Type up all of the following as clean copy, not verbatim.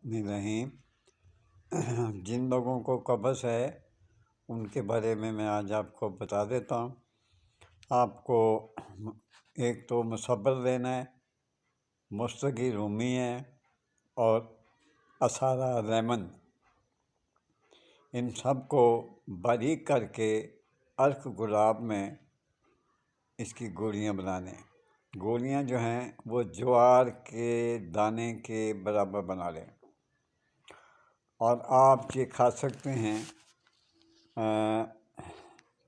الرحیم۔ جن لوگوں کو قبض ہے ان کے بارے میں آج آپ کو بتا دیتا ہوں۔ آپ کو ایک تو مصبر لینا ہے، مستقی رومی ہے اور اثارہ لیمن، ان سب کو باریک کر کے عرق گلاب میں اس کی گولیاں بنا لیں۔ گولیاں جو ہیں وہ جوار کے دانے کے برابر بنا لیں، اور آپ یہ کھا سکتے ہیں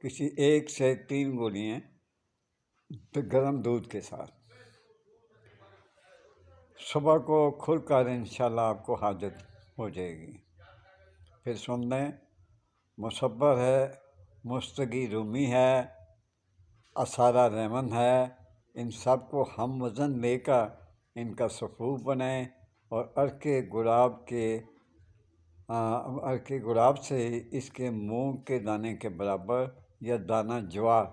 کسی 1 سے 3 گولیاں گرم دودھ کے ساتھ۔ صبح کو کھل کر انشاءاللہ آپ کو حاجت ہو جائے گی۔ پھر سن لیں، مصبر ہے، مستقی رومی ہے، اثارہ لیمن ہے، ان سب کو ہم وزن لے کر ان کا صفوف بنائیں، اور عرق گلاب سے اس کے مونگ کے دانے کے برابر یا دانہ جوار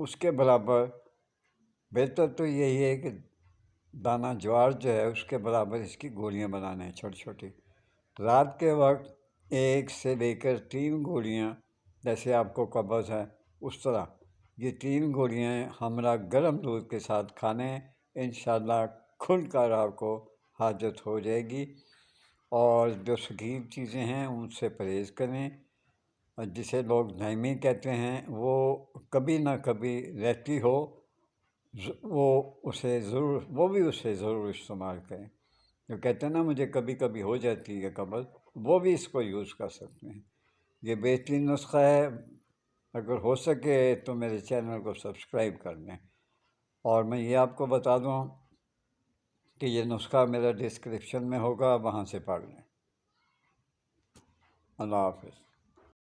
اس کے برابر، بہتر تو یہی ہے کہ دانہ جوار جو ہے اس کے برابر اس کی گولیاں بنانا ہے چھوٹی چھوٹی۔ رات کے وقت 1 سے لے کر 3 گولیاں، جیسے آپ کو قبض ہے اس طرح یہ 3 گولیاں ہمراہ گرم دودھ کے ساتھ کھانے، انشاءاللہ کھل کر آپ کو حاجت ہو جائے گی۔ اور جو ثقیل چیزیں ہیں ان سے پرہیز کریں، اور جسے لوگ دائمی کہتے ہیں، وہ کبھی نہ کبھی رہتی ہو وہ بھی اسے ضرور استعمال کریں۔ جو کہتے ہیں نا مجھے کبھی کبھی ہو جاتی ہے قبض، وہ بھی اس کو یوز کر سکتے ہیں۔ یہ بہترین نسخہ ہے، اگر ہو سکے تو میرے چینل کو سبسکرائب کر لیں۔ اور میں یہ آپ کو بتا دوں کہ یہ نسخہ میرا ڈسکرپشن میں ہوگا، وہاں سے پڑھ لیں۔ اللہ حافظ۔